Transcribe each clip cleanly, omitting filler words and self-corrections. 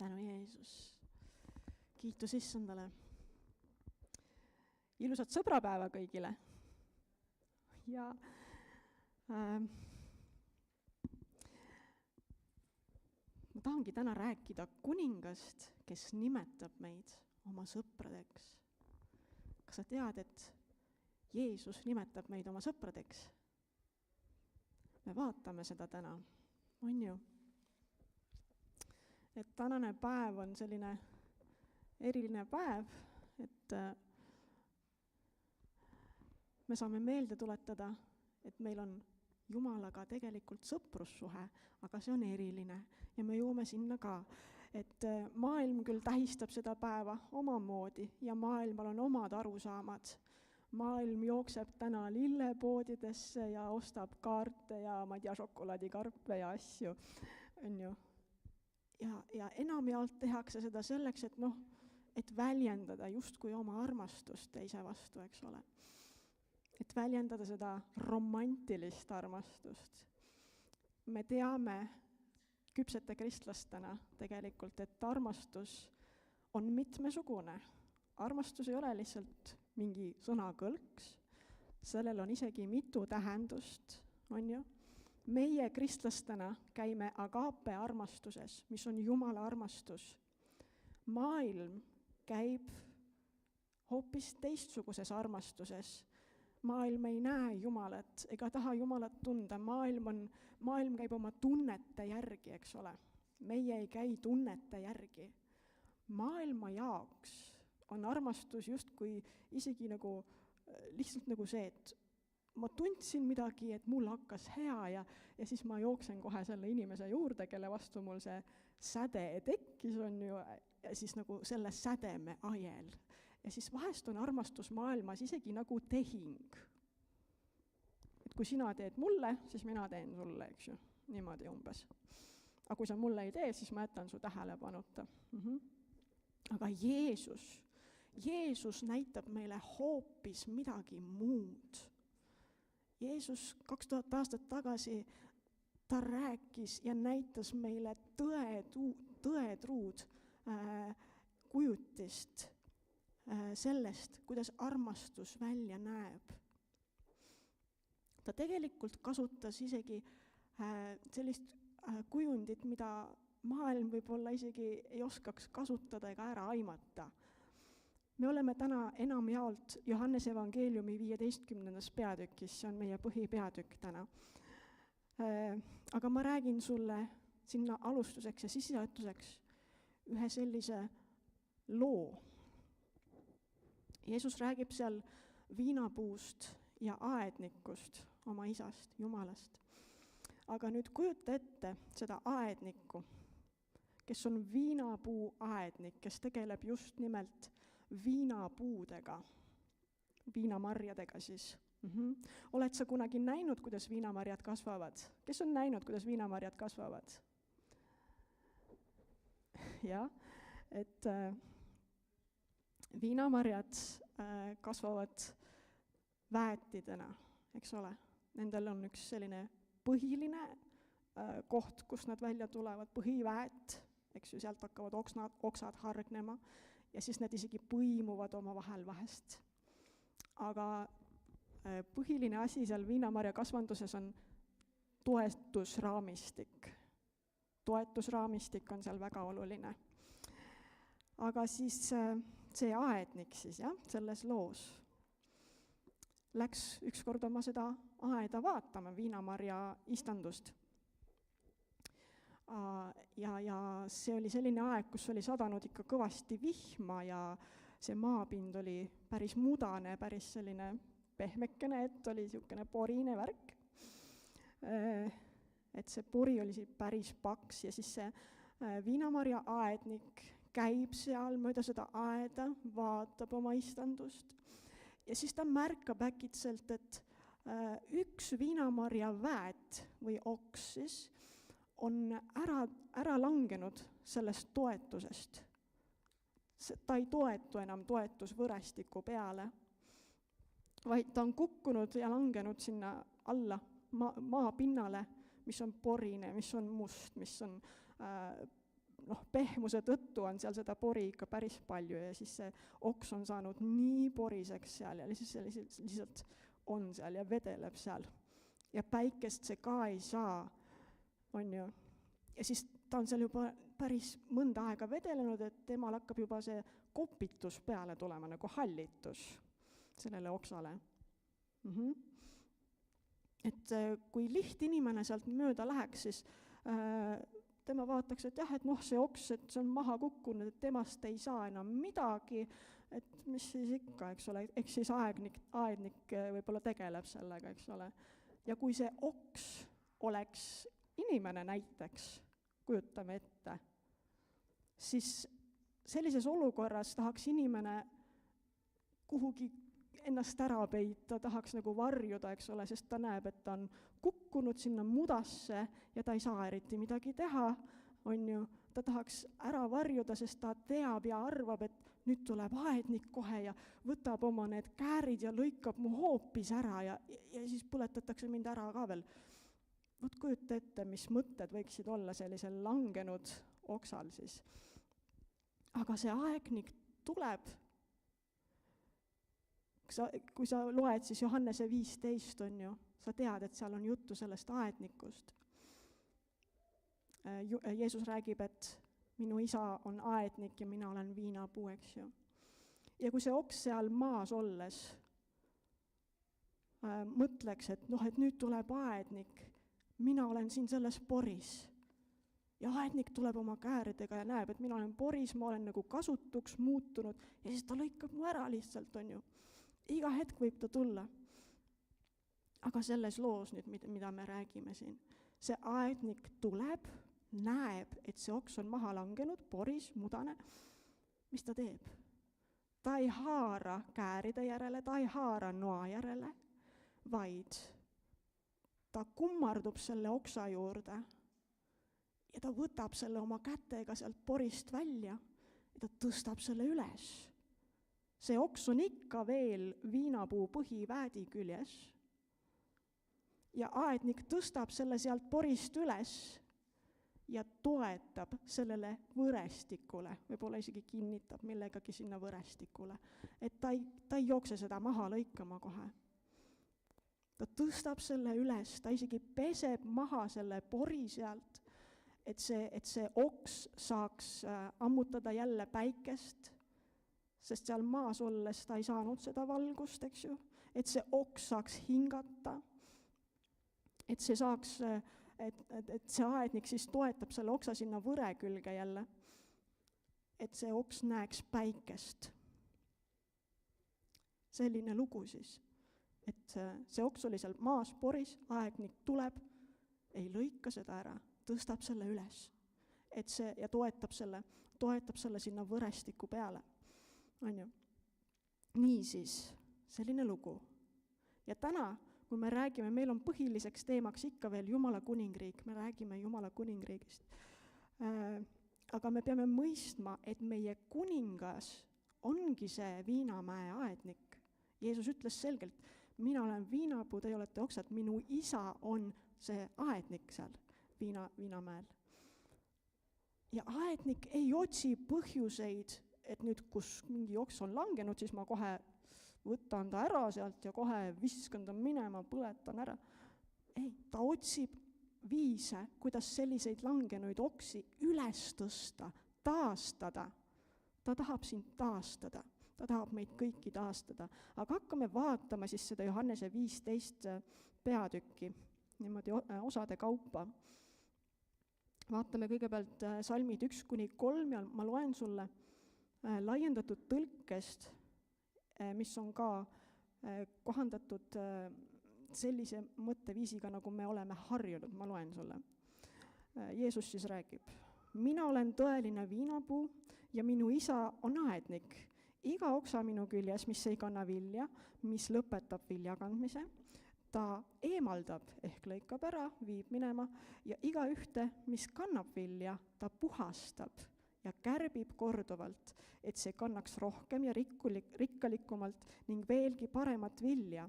Tänu Jeesus. Kiitus Issandale. Ilusat sõbrapäeva kõigile. Ja ma tahangi täna rääkida kuningast, kes nimetab meid oma sõpradeks. Kas sa tead, et Jeesus nimetab meid oma sõpradeks? Me vaatame seda täna, on ju? Et tänane päev on selline eriline päev, et me saame meelde tuletada, et meil on Jumalaga tegelikult sõprussuhe, aga see on eriline ja me jõuame sinna ka. Et maailm küll tähistab seda päeva omamoodi ja maailmal on omad arusaamad. Maailm jookseb täna lillepoodidesse ja ostab kaarte ja ma ei tea, šokolaadikarpe ja asju, on ju. Ja enamjaolt tehakse seda selleks, et väljendada justkui oma armastust teise vastu, eks ole. Et väljendada seda romantilist armastust. Me teame küpsete kristlastena tegelikult, et armastus on mitmesugune. Armastus ei ole lihtsalt mingi sõnakõlks, sellel on isegi mitu tähendust, on ju. Meie kristlastena käime agape armastuses, mis on Jumala armastus. Maailm käib hoopis teistsuguses armastuses. Maailm ei näe Jumalat ega taha Jumalat tunda. Maailm käib oma tunnete järgi, eks ole. Meie ei käi tunnete järgi. Maailma jaoks on armastus justkui isegi lihtsalt nagu see, et ma tundsin midagi, et mul hakkas hea ja siis ma jooksen kohe selle inimese juurde, kelle vastu mul see säde tekkis, on ju, ja siis nagu selle sädeme ajel. Ja siis vahest on armastus maailmas isegi nagu tehing. Et kui sina teed mulle, siis mina teen sulle, eks ju, niimoodi umbes. Aga kui sa mulle ei tee, siis ma jätan su tähelepanuta. Aga Jeesus näitab meile hoopis midagi muud. Jeesus 2000 aastat tagasi, ta rääkis ja näitas meile tõetruud kujutist sellest, kuidas armastus välja näeb. Ta tegelikult kasutas isegi sellist kujundit, mida maailm võib-olla isegi ei oskaks kasutada ega ära aimata. Me oleme täna enamjaolt Johannese evangeeliumi 15. peatükis, see on meie põhipeatükk täna. Aga ma räägin sulle sinna alustuseks ja sissejuhatuseks ühe sellise loo. Jeesus räägib seal viinapuust ja aednikust oma isast, Jumalast. Aga nüüd kujuta ette seda aednikku, kes on viinapuu aednik, kes tegeleb just nimelt viinapuudega, viinamarjadega siis. Oled sa kunagi näinud, kuidas viinamarjad kasvavad? Kes on näinud, kuidas viinamarjad kasvavad? Jah, et viinamarjad kasvavad väetidena, eks ole. Nendel on üks selline põhiline koht, kus nad välja tulevad, põhiväet, eks ju, sealt hakkavad oksad hargnema. Ja siis need isegi põimuvad oma vahel vahest. Aga põhiline asi seal viinamarja kasvanduses on toetusraamistik. Toetusraamistik on seal väga oluline. Aga siis see aednik siis, selles loos läks ükskord oma seda aeda vaatama, viinamarja istandust. Ja see oli selline aeg, kus oli sadanud ikka kõvasti vihma ja see maapind oli päris mudane, päris selline pehmekene, et oli niisugune porine värk. Et see pori oli päris paks ja siis see viinamarja aednik käib seal mööda seda aeda, vaatab oma istandust ja siis ta märkab äkitselt, et üks viinamarja väet või oks siis on ära langenud sellest toetusest. Ta ei toetu enam toetusvõrestiku peale, vaid ta on kukkunud ja langenud sinna alla maapinnale, mis on porine, mis on must, mis on pehmuse tõttu on seal seda pori ikka päris palju ja siis see oks on saanud nii poriseks seal ja lihtsalt on seal ja vedeleb seal. Ja päikest see ka ei saa, on ju. Ja siis ta on seal juba päris mõnda aega vedelenud, et temal hakkab juba see kopitus peale tulema, nagu hallitus sellele oksale. Et kui lihtinimene sealt mööda läheks, siis tema vaataks, et jah, et see oks, et see on maha kukkunud, et temast ei saa enam midagi, et mis siis ikka, eks ole, eks siis aednik võib-olla tegeleb sellega, eks ole. Ja kui see oks oleks inimene näiteks, kujutame ette, siis sellises olukorras tahaks inimene kuhugi ennast ära peita, tahaks nagu varjuda, eks ole, sest ta näeb, et ta on kukkunud sinna mudasse ja ta ei saa eriti midagi teha, on ju. Ta tahaks ära varjuda, sest ta teab ja arvab, et nüüd tuleb aednik kohe ja võtab oma need käärid ja lõikab mu hoopis ära ja siis põletatakse mind ära ka veel. Võt kujuta ette, mis mõtted võiksid olla sellisel langenud oksal siis. Aga see aednik tuleb. Kui sa loed siis Johannese 15, on ju, sa tead, et seal on juttu sellest aednikust. Jeesus räägib, et minu isa on aednik ja mina olen viinapuu, eks ju. Ja kui see oks seal maas olles mõtleks, et et nüüd tuleb aednik, mina olen siin selles poris. Ja aednik tuleb oma kääridega ja näeb, et mina olen poris, ma olen nagu kasutuks muutunud ja siis ta lõikab mu ära lihtsalt, on ju. Iga hetk võib ta tulla. Aga selles loos nüüd, mida me räägime siin, see aednik tuleb, näeb, et see oks on maha langenud, poris, mudane. Mis ta teeb? Ta ei haara kääride järele, ta ei haara noa järele, vaid ta kummardub selle oksa juurde ja ta võtab selle oma kätega sealt porist välja ja ta tõstab selle üles. See oks on ikka veel viinapuu põhiväädi küljes ja aednik tõstab selle sealt porist üles ja toetab sellele võrestikule, võib-olla isegi kinnitab millegagi sinna võrestikule, et ta ei jookse seda maha lõikama kohe. Ta tõstab selle üles, ta isegi peseb maha selle pori sealt, et see oks saaks ammutada jälle päikest, sest seal maas olles ta ei saanud seda valgust, eks ju, et see oks saaks hingata, et see saaks, et see aednik siis toetab selle oksa sinna võre külge jälle, et see oks näeks päikest. Selline lugu siis, et see oks oli seal maas poris, aednik tuleb, ei lõika seda ära, tõstab selle üles, et see ja toetab selle sinna võrestiku peale. On ju. Niisiis, selline lugu. Ja täna, kui me räägime, meil on põhiliseks teemaks ikka veel Jumala kuningriik, me räägime Jumala kuningriigist. Aga me peame mõistma, et meie kuningas ongi see Viinamäe aednik. Jeesus ütles selgelt, mina olen viinapuu, te olete oksad, minu isa on see aednik seal Viinamäel. Ja aednik ei otsi põhjuseid, et nüüd, kus mingi oks on langenud, siis ma kohe võtan ta ära sealt ja kohe viskan ta minema, põletan ära. Ei, ta otsib viise, kuidas selliseid langenuid oksi üles tõsta, taastada. Ta tahab sind taastada, ta tahab meid kõiki taastada. Aga hakkame vaatama siis seda Johannese 15 peatükki, niimoodi osade kaupa. Vaatame kõigepealt salmid 1-3 ja ma loen sulle laiendatud tõlkest, mis on ka kohandatud sellise mõtteviisiga, nagu me oleme harjunud, ma loen sulle. Jeesus siis räägib, mina olen tõeline viinapuu ja minu isa on aednik. Iga oksa minu küljes, mis ei kanna vilja, mis lõpetab vilja kandmise, ta eemaldab ehk lõikab ära, viib minema ja iga ühte, mis kannab vilja, ta puhastab ja kärbib korduvalt, et see kannaks rohkem ja rikkalikumalt ning veelgi paremat vilja.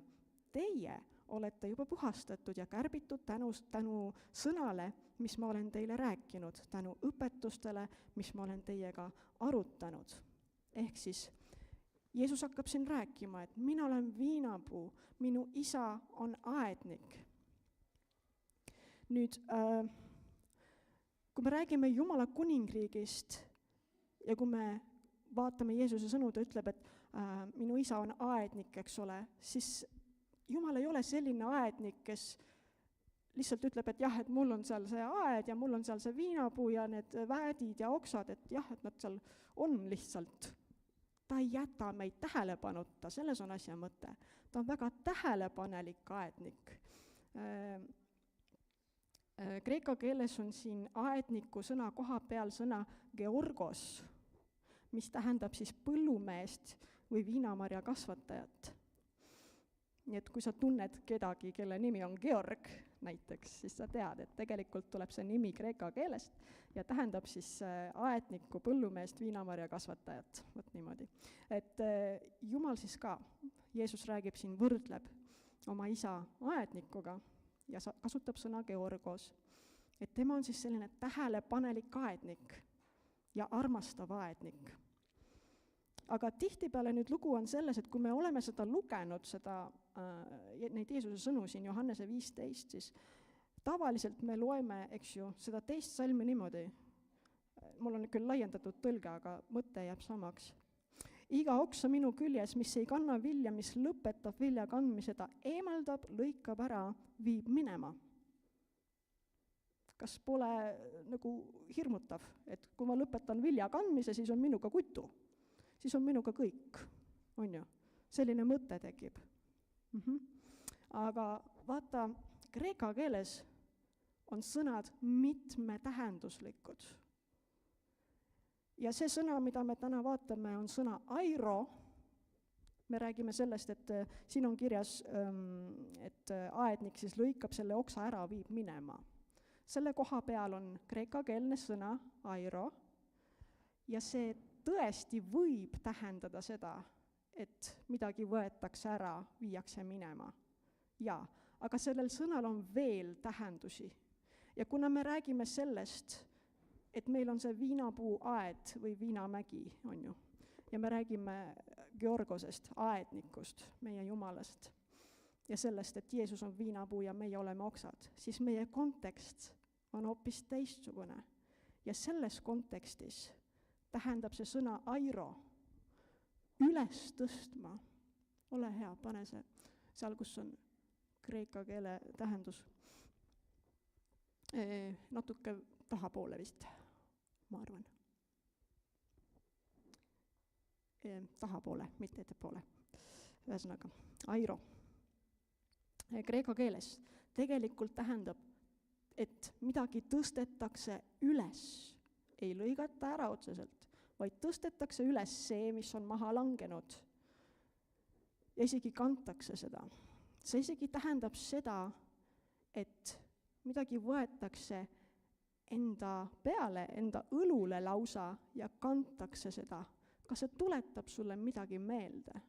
Teie olete juba puhastatud ja kärbitud tänu sõnale, mis ma olen teile rääkinud, tänu õpetustele, mis ma olen teiega arutanud. Ehk siis Jeesus hakkab siin rääkima, et mina olen viinapuu, minu isa on aednik. Nüüd, kui me räägime Jumala kuningriigist ja kui me vaatame Jeesuse sõnu, ta ütleb, et minu isa on aednik, eks ole, siis Jumal ei ole selline aednik, kes lihtsalt ütleb, et jah, et mul on seal see aed ja mul on seal see viinapuu ja need väädid ja oksad, et jah, et nad seal on lihtsalt. Ta ei jäta meid tähelepanuta, selles on asja mõte. Ta on väga tähelepanelik aednik. Kreeka keeles on siin aedniku sõna koha peal sõna georgos, mis tähendab siis põllumeest või viinamarja kasvatajat. Nii et kui sa tunned kedagi, kelle nimi on Georg näiteks, siis sa tead, et tegelikult tuleb see nimi kreeka keelest ja tähendab siis aedniku, põllumeest, viinamarja kasvatajat. Vot niimoodi. Et Jumal siis ka, Jeesus räägib siin, võrdleb oma isa aednikuga ja kasutab sõna georgos. Et tema on siis selline tähelepanelik aednik ja armastav aednik. Aga tihtipeale nüüd lugu on selles, et kui me oleme seda lugenud, neid Jeesuse sõnu siin Johannese 15, siis tavaliselt me loeme, eks ju, seda teist salmi niimoodi. Mul on küll laiendatud tõlge, aga mõte jääb samaks. Iga oksa minu küljes, mis ei kanna vilja, mis lõpetab vilja kandmiseda, eemaldab, lõikab ära, viib minema. Kas pole nagu hirmutav, et kui ma lõpetan vilja kandmise, siis on minuga kutu. Siis on minuga kõik, on ju. Selline mõte tekib. Aga vaata, kreeka keeles on sõnad mitmetähenduslikud. Ja see sõna, mida me täna vaatame, on sõna airo. Me räägime sellest, et siin on kirjas, et aednik siis lõikab selle oksa ära, viib minema. Selle koha peal on kreekakeelne sõna airo ja see tõesti võib tähendada seda, et midagi võetakse ära, viiakse minema. Jaa, aga sellel sõnal on veel tähendusi. Ja kuna me räägime sellest, et meil on see viinapuu aed või viinamägi, on ju, ja me räägime Georgosest, aednikust, meie Jumalast, ja sellest, et Jeesus on viinapuu ja meie oleme oksad, siis meie kontekst on hoopis teistsugune. Ja selles kontekstis tähendab see sõna airo, üles tõstma. Ole hea, pane see seal, kus on kreeka keele tähendus. Natuke tahapoole vist, ma arvan. Tahapoole, mitte ettepoole. Ühesõnaga, airo. Kreeka keeles tegelikult tähendab, et midagi tõstetakse üles. Ei lõigata ära otseselt, vaid tõstetakse üles see, mis on maha langenud. Ja isegi kantakse seda. See isegi tähendab seda, et midagi võetakse enda peale, enda õlule lausa ja kantakse seda. Kas see tuletab sulle midagi meelde?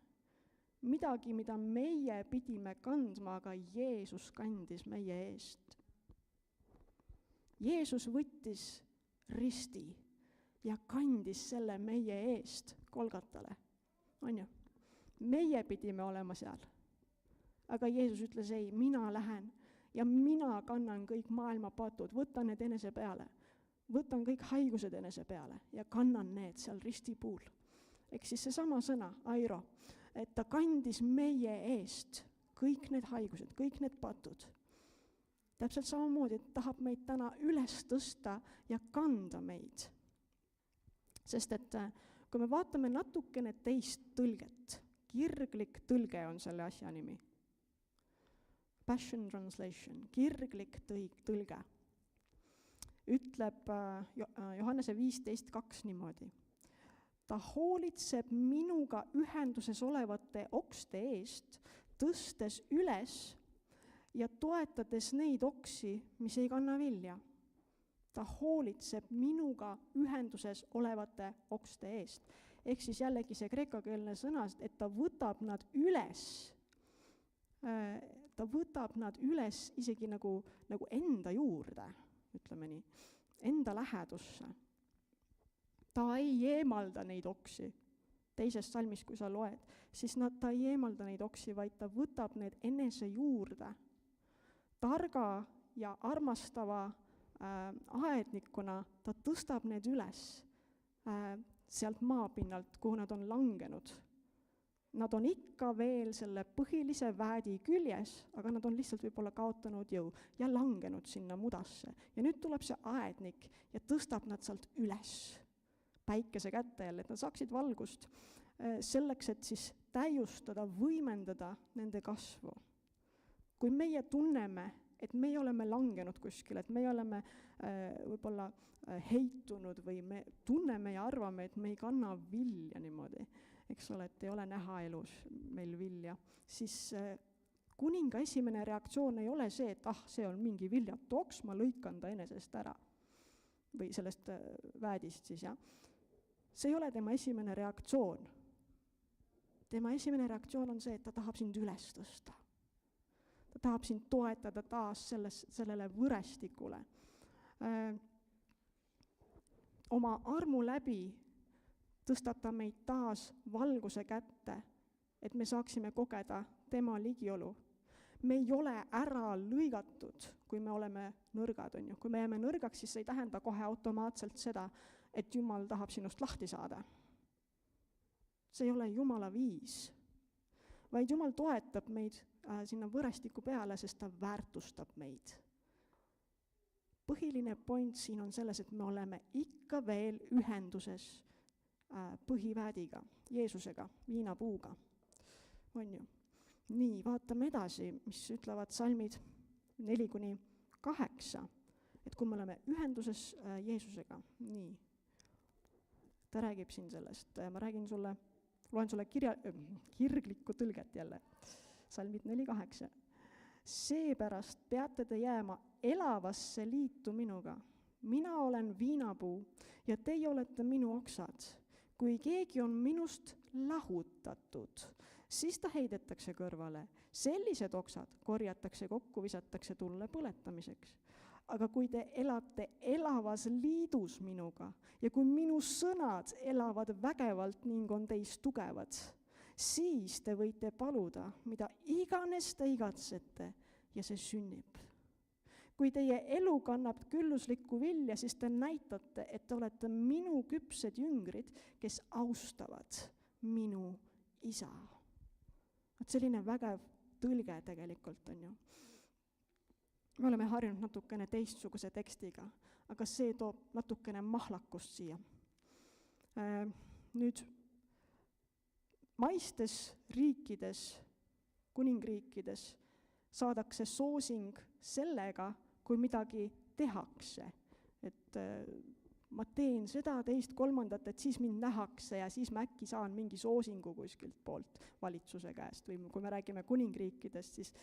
Midagi, mida meie pidime kandma, aga Jeesus kandis meie eest. Jeesus võttis risti ja kandis selle meie eest Golgatale. On ju? Meie pidime olema seal. Aga Jeesus ütles, ei, mina lähen ja mina kannan kõik maailma patud, võtan need enese peale. Võtan kõik haigused enese peale ja kannan need seal ristipuul. Ehk siis seesama sõna, airo, et ta kandis meie eest kõik need haigused, kõik need patud. Täpselt samamoodi, et tahab meid täna üles tõsta ja kanda meid. Sest et kui me vaatame natukene teist tõlget, kirglik tõlge on selle asja nimi. Passion Translation, kirglik tõlge. Ütleb Johannese 15:2 niimoodi. Ta hoolitseb minuga ühenduses olevate okste eest, tõstes üles ja toetades neid oksi, mis ei kanna vilja. Ta hoolitseb minuga ühenduses olevate okste eest. Ehk siis jällegi see kreekakeelne sõna, et ta võtab nad üles, ta võtab nad üles isegi nagu enda juurde, ütleme nii, enda lähedusse. Ta ei eemalda neid oksi. Teises salmis, kui sa loed, siis ta ei eemalda neid oksi, vaid ta võtab need enese juurde. Targa ja armastava aednikuna ta tõstab need üles sealt maapinnalt, kuhu nad on langenud. Nad on ikka veel selle põhilise väädi küljes, aga nad on lihtsalt võib-olla kaotanud jõu ja langenud sinna mudasse. Ja nüüd tuleb see aednik ja tõstab nad sealt üles päikese kätte jälle, et nad saaksid valgust selleks, et siis täiustada, võimendada nende kasvu. Kui meie tunneme, et me oleme langenud kuskil, et me oleme võib-olla heitunud või me tunneme ja arvame, et me ei kanna vilja niimoodi, eks ole, et ei ole näha elus meil vilja, siis kuninga esimene reaktsioon ei ole see, et see on mingi viljatu oks, ma lõikan ta enesest ära. Või sellest väädist siis, jah. See ei ole tema esimene reaktsioon. Tema esimene reaktsioon on see, et ta tahab sind üles tõsta. Ta tahab sind toetada taas sellele võrestikule. Oma armu läbi tõstab ta meid taas valguse kätte, et me saaksime kogeda tema ligiolu. Me ei ole ära lõigatud, kui me oleme nõrgad, on ju. Kui me jääme nõrgaks, siis see ei tähenda kohe automaatselt seda, et Jumal tahab sinust lahti saada. See ei ole Jumala viis, vaid Jumal toetab meid sinna võrestiku peale, sest ta väärtustab meid. Põhiline point siin on selles, et me oleme ikka veel ühenduses põhiväädiga, Jeesusega, viinapuuga. On ju? Nii, vaatame edasi, mis ütlevad salmid 4-8, et kui me oleme ühenduses Jeesusega, nii, ta räägib siin sellest, ma loen sulle kirglikku tõlget jälle, salmid 4-8. Seepärast peate te jääma elavasse liitu minuga. Mina olen viinapuu ja teie olete minu oksad. Kui keegi on minust lahutatud, siis ta heidetakse kõrvale. Sellised oksad korjatakse kokku, visatakse tulle põletamiseks. Aga kui te elate elavas liidus minuga ja kui minu sõnad elavad vägevalt ning on teist tugevad, siis te võite paluda, mida iganes te igatsete ja see sünnib. Kui teie elu kannab külluslikku vilja, siis te näitate, et te olete minu küpsed jüngrid, kes austavad minu isa. Selline vägev tõlge tegelikult on ju. Me oleme harjunud natukene teistsuguse tekstiga, aga see toob natukene mahlakust siia. Nüüd, maistes riikides, kuningriikides saadakse soosing sellega, kui midagi tehakse. Et ma teen seda, teist, kolmandat, et siis mind nähakse ja siis ma äkki saan mingi soosingu kuskilt poolt valitsuse käest. Või kui me räägime kuningriikidest, siis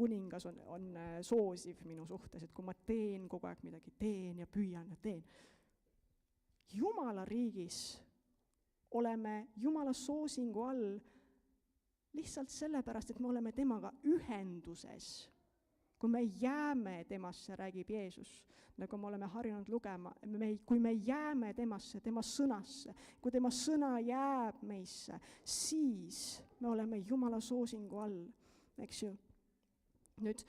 kuningas on soosiv minu suhtes, et kui ma teen kogu aeg midagi, teen ja püüan ja teen. Jumala riigis oleme Jumala soosingu all lihtsalt sellepärast, et me oleme temaga ühenduses. Kui me jääme temasse, räägib Jeesus, nagu me oleme harjunud lugema, kui me jääme temasse, tema sõnasse, kui tema sõna jääb meisse, siis me oleme Jumala soosingu all, eks ju. Nüüd,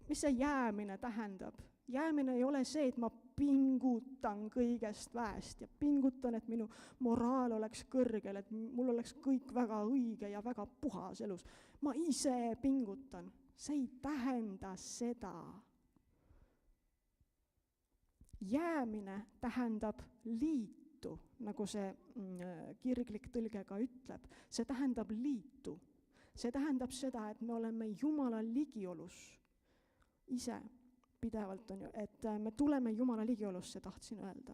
mis see jäämine tähendab? Jäämine ei ole see, et ma pingutan kõigest väest ja pingutan, et minu moraal oleks kõrgel, et mul oleks kõik väga õige ja väga puhas elus. Ma ise pingutan. See ei tähenda seda. Jäämine tähendab liitu, nagu see kirglik tõlge ka ütleb. See tähendab liitu. See tähendab seda, et me oleme Jumala ligiolus ise pidevalt, on ju, et me tuleme Jumala ligiolusse, tahtsin öelda.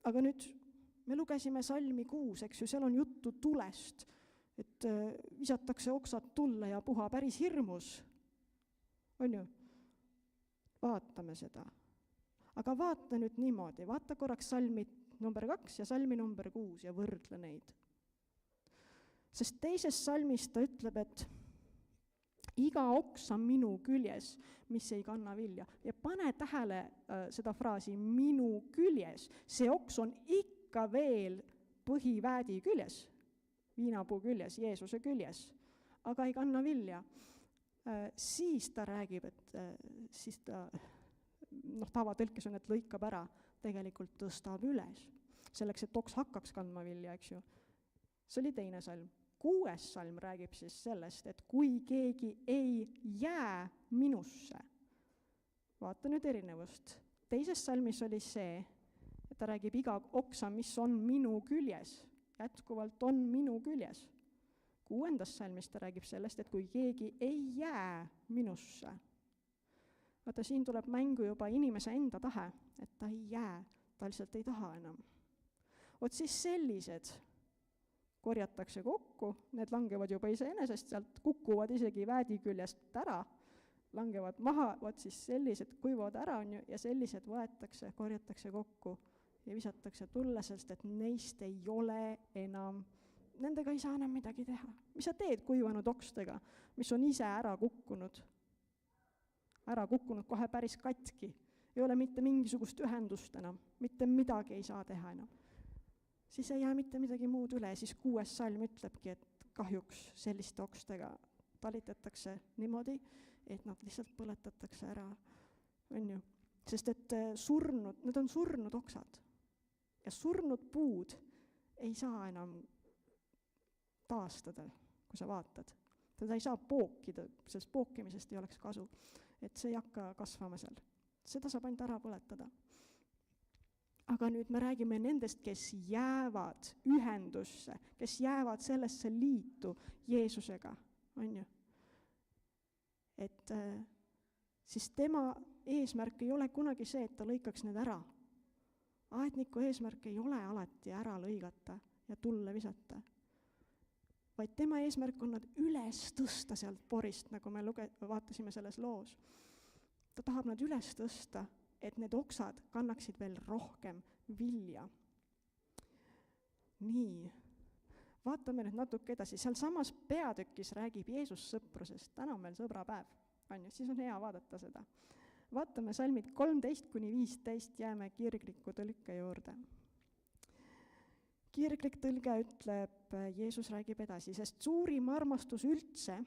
Aga nüüd me lugesime salmi 6, eks ju, seal on juttu tulest, et visatakse oksad tulle ja puha päris hirmus, on ju? Vaatame seda. Aga vaata nüüd niimoodi, vaata korraks salmi number 2 ja salmi number 6 ja võrdle neid. Sest teises salmis ta ütleb, et iga oks on minu küljes, mis ei kanna vilja. Ja pane tähele seda fraasi minu küljes. See oks on ikka veel põhiväädi küljes, viinapuu küljes, Jeesuse küljes, aga ei kanna vilja. Siis ta räägib, et siis ta, tavatõlkes on, et lõikab ära, tegelikult tõstab üles, selleks, et oks hakkaks kandma vilja, eks ju. See oli teine salm. 6. salm räägib siis sellest, et kui keegi ei jää minusse. Vaata nüüd erinevust. 2. salmis oli see, et ta räägib iga oksa, mis on minu küljes, jätkuvalt on minu küljes. 6. salmis ta räägib sellest, et kui keegi ei jää minusse. Vaata, siin tuleb mängu juba inimese enda tahe, et ta ei jää, ta lihtsalt ei taha enam. Vot siis sellised korjatakse kokku, need langevad juba iseenesest, sealt kukuvad isegi väädi küljest ära, langevad maha, vot siis sellised kuivavad ära on ju, ja sellised võetakse, korjatakse kokku ja visatakse tulle, sest et neist ei ole enam, nendega ei saa enam midagi teha. Mis sa teed kuivanud okstega, mis on ise ära kukkunud kohe päris katki, ei ole mitte mingisugust ühendust enam, mitte midagi ei saa teha enam. Siis ei jää mitte midagi muud üle, siis 6. salm ütlebki, et kahjuks selliste okstega talitatakse niimoodi, et nad lihtsalt põletatakse ära, on ju. Sest et need on surnud oksad ja surnud puud ei saa enam taastada, kui sa vaatad. Teda ei saa pookida, sest pookimisest ei oleks kasu, et see ei hakka kasvama seal. Seda saab ainult ära põletada. Aga nüüd me räägime nendest, kes jäävad ühendusse, kes jäävad sellesse liitu Jeesusega, on ju. Et siis tema eesmärk ei ole kunagi see, et ta lõikaks need ära. Aedniku eesmärk ei ole alati ära lõigata ja tulle visata, vaid tema eesmärk on nad üles tõsta sealt porist, nagu me vaatasime selles loos. Ta tahab nad üles tõsta, et need oksad kannaksid veel rohkem vilja. Nii, vaatame nüüd natuke edasi. Seal samas peatükis räägib Jeesus sõprusest. Täna on meil sõbrapäev, on ju, siis on hea vaadata seda. Vaatame salmid 13-15, jääme kirgliku tõlke juurde. Kirglik tõlge ütleb, Jeesus räägib edasi, sest suurim armastus üldse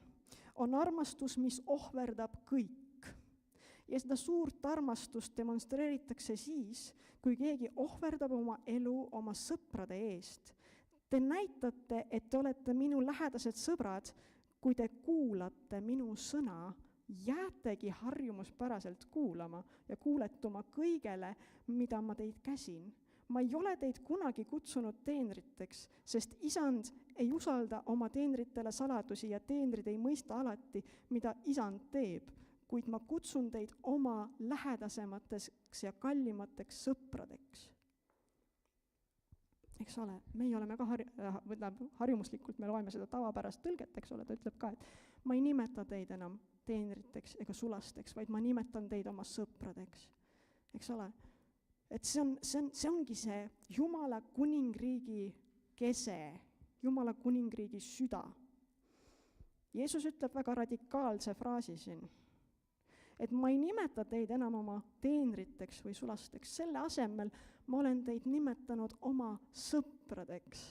on armastus, mis ohverdab kõik. Ja seda suurt armastust demonstreeritakse siis, kui keegi ohverdab oma elu oma sõprade eest. Te näitate, et te olete minu lähedased sõbrad, kui te kuulate minu sõna, jäätegi harjumuspäraselt kuulama ja kuuletuma kõigele, mida ma teid käsin. Ma ei ole teid kunagi kutsunud teenriteks, sest isand ei usalda oma teenritele saladusi ja teenrid ei mõista alati, mida isand teeb, kuid ma kutsun teid oma lähedasemateks ja kallimateks sõpradeks. Eks ole, meie oleme ka harjumuslikult, me loeme seda tavapärast tõlget, eks ole, ta ütleb ka, et ma ei nimeta teid enam teenriteks ega sulasteks, vaid ma nimetan teid oma sõpradeks. Eks ole? Et see ongi see Jumala kuningriigi kese, Jumala kuningriigi süda. Jeesus ütleb väga radikaalse fraasi siin, et ma ei nimeta teid enam oma teenriteks või sulasteks, selle asemel ma olen teid nimetanud oma sõpradeks.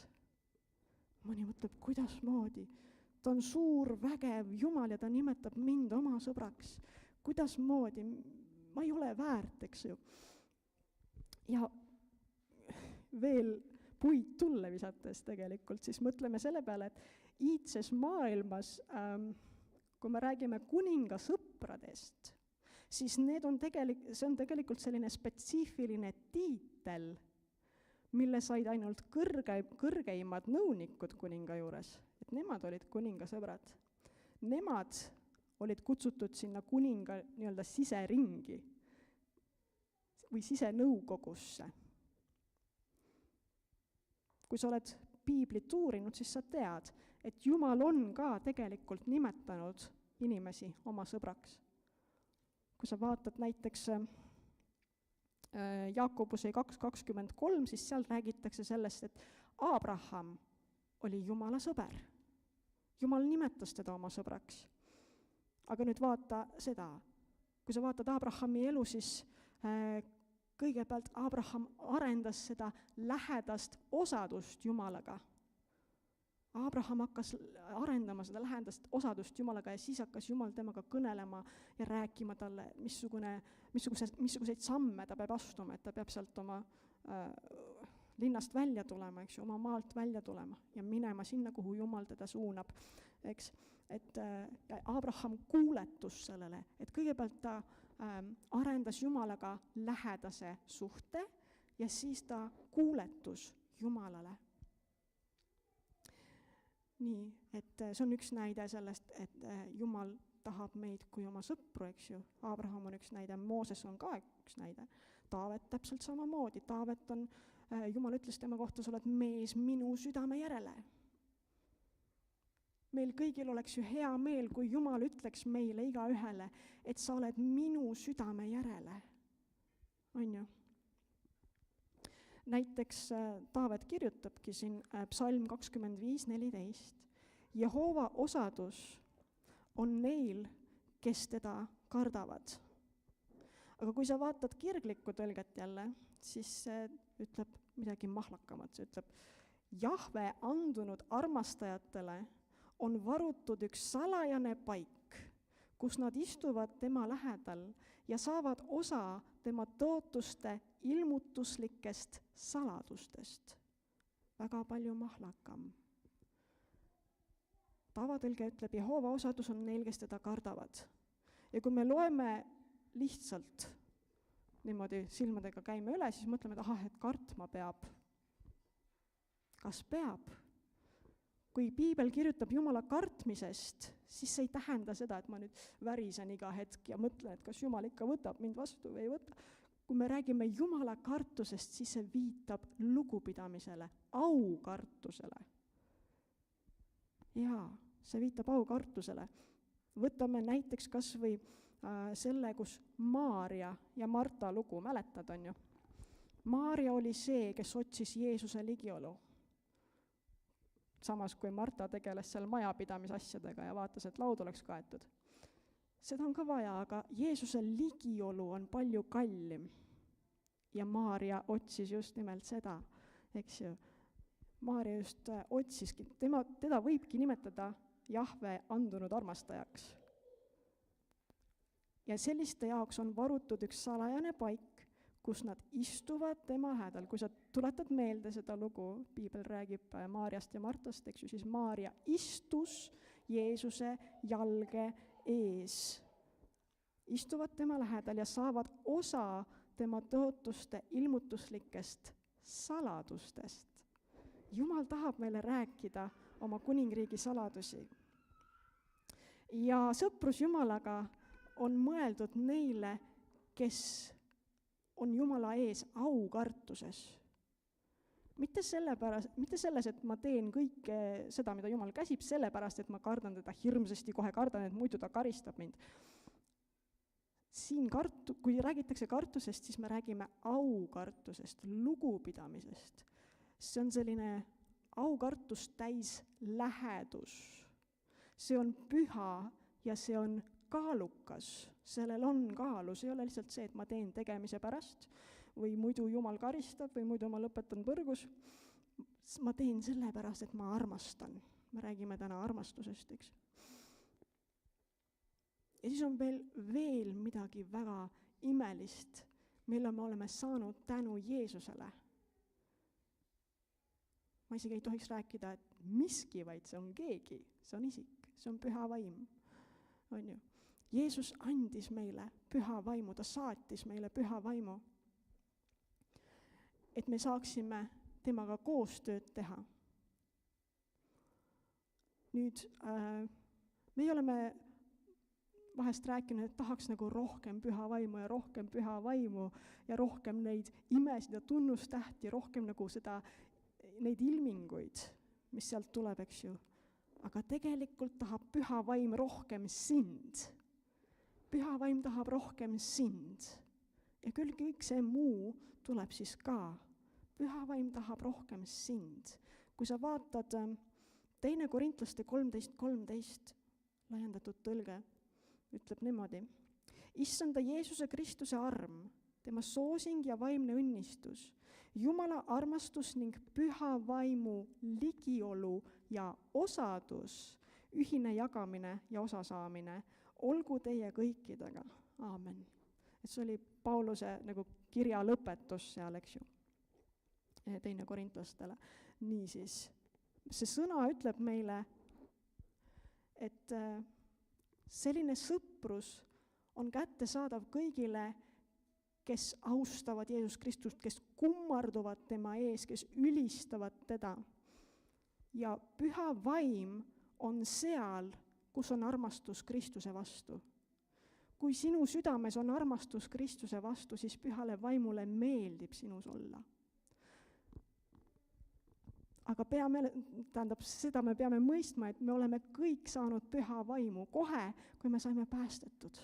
Mõni mõtleb, kuidas moodi? Ta on suur, vägev Jumal ja ta nimetab mind oma sõbraks. Kuidas moodi? Ma ei ole väärt, eks ju. Ja veel puid tulle visates tegelikult, siis mõtleme selle peale, et iidses maailmas, kui me räägime kuninga sõpradest, siis see on tegelikult selline spetsiifiline tiitel, mille said ainult kõrgeimad nõunikud kuninga juures, et nemad olid kuninga sõbrad. Nemad olid kutsutud sinna kuninga nii-öelda siseringi või sisenõukogusse. Kui sa oled piiblit uurinud, siis sa tead, et Jumal on ka tegelikult nimetanud inimesi oma sõbraks. Kui sa vaatad näiteks Jaakobuse 2.23, siis seal räägitakse sellest, et Abraham oli Jumala sõber. Jumal nimetas teda oma sõbraks. Aga nüüd vaata seda. Kui sa vaatad Abrahami elu, siis kõigepealt Abraham arendas seda lähedast osadust Jumalaga. Abraham hakkas arendama seda lähedast osadust Jumalaga ja siis hakkas Jumal temaga kõnelema ja rääkima talle, missuguseid samme ta peab astuma, et ta peab sealt oma linnast välja tulema, eks ju, oma maalt välja tulema ja minema sinna, kuhu Jumal teda suunab, eks. Et Abraham kuuletus sellele, et kõigepealt ta arendas Jumalaga lähedase suhte ja siis ta kuuletus Jumalale. Nii, et see on üks näide sellest, et Jumal tahab meid kui oma sõpru, eks ju. Abraham on üks näide, Mooses on ka üks näide. Taavet täpselt samamoodi. Taavet on, Jumal ütles tema kohta, sa oled mees minu südame järele. Meil kõigil oleks ju hea meel, kui Jumal ütleks meile igaühele, et sa oled minu südame järele. On ju? Näiteks Taavet kirjutabki siin psalm 25:14. Jehova osadus on neil, kes teda kardavad. Aga kui sa vaatad kirglikku tõlget jälle, siis see ütleb midagi mahlakamat. See ütleb, Jahve andunud armastajatele on varutud üks salajane paik, kus nad istuvad tema lähedal ja saavad osa tema tõotuste ilmutuslikest saladustest. Väga palju mahlakam. Tavatõlge ütleb, Jehova osadus on neil, kes teda kardavad. Ja kui me loeme lihtsalt niimoodi silmadega käime üle, siis mõtleme, et et kartma peab. Kas peab? Kui Piibel kirjutab Jumala kartmisest, siis see ei tähenda seda, et ma nüüd värisen iga hetk ja mõtlen, et kas Jumal ikka võtab mind vastu või ei võta. Kui me räägime Jumala kartusest, siis see viitab lugupidamisele, aukartusele. Jaa, see viitab aukartusele. Võtame näiteks kas või selle, kus Maarja ja Marta lugu, mäletad, on ju? Maarja oli see, kes otsis Jeesuse ligiolu. Samas kui Marta tegeles seal majapidamisasjadega ja vaatas, et laud oleks kaetud. Seda on ka vaja, aga Jeesuse ligiolu on palju kallim. Ja Maarja otsis just nimelt seda, eks ju. Maarja just otsiski, teda võibki nimetada Jahve andunud armastajaks. Ja selliste jaoks on varutud üks salajane paik, kus nad istuvad tema lähedal. Kui sa tuletad meelde seda lugu, Piibel räägib Maarjast ja Martast, eks ju, siis Maarja istus Jeesuse jalge ees. Istuvad tema lähedal ja saavad osa tema tõotuste ilmutuslikest saladustest. Jumal tahab meile rääkida oma kuningriigi saladusi. Ja sõprus Jumalaga on mõeldud neile, kes on Jumala ees aukartuses. Mitte selles, et ma teen kõike seda, mida Jumal käsib, sellepärast, et ma kardan teda hirmsasti, kohe kardan, et muidu ta karistab mind. Siin kui räägitakse kartusest, siis me räägime aukartusest, lugupidamisest. See on selline aukartus täis lähedus. See on püha ja see on kaalukas, sellel on kaalu, see ei ole lihtsalt see, et ma teen tegemise pärast või muidu Jumal karistab või muidu ma lõpetan põrgus. Ma teen selle pärast, et ma armastan. Me räägime täna armastusest, eks. Ja siis on veel midagi väga imelist, mille me oleme saanud tänu Jeesusele. Ma isegi ei tohiks rääkida, et miski, vaid see on keegi, see on isik, see on püha vaim. On ju? Jeesus andis meile püha vaimu, ta saatis meile püha vaimu, et me saaksime temaga koostööd teha. Nüüd, me oleme vahest rääkinud, et tahaks nagu rohkem püha vaimu ja rohkem neid imesid ja tunnustähti, rohkem nagu neid ilminguid, mis sealt tuleb, eks ju. Aga tegelikult tahab püha vaim rohkem sind. Püha vaim tahab rohkem sind. Ja küll kõik see muu tuleb siis ka. Püha vaim tahab rohkem sind. Kui sa vaatad 2. Korintlaste 13:13 laiendatud tõlge, ütleb niimoodi. Issanda Jeesuse Kristuse arm, tema soosing ja vaimne õnnistus, Jumala armastus ning püha vaimu ligiolu ja osadus, ühine jagamine ja osasaamine, olgu teie kõikidega. Aamen. Et see oli Pauluse nagu kirja lõpetus seal, eks ju, 2. Korintlastele. Niisiis, see sõna ütleb meile, et selline sõprus on kättesaadav kõigile, kes austavad Jeesus Kristust, kes kummarduvad tema ees, kes ülistavad teda. Ja püha vaim on seal, kus on armastus Kristuse vastu. Kui sinu südames on armastus Kristuse vastu, siis pühale vaimule meeldib sinus olla. Aga seda me peame mõistma, et me oleme kõik saanud püha vaimu kohe, kui me saime päästetud.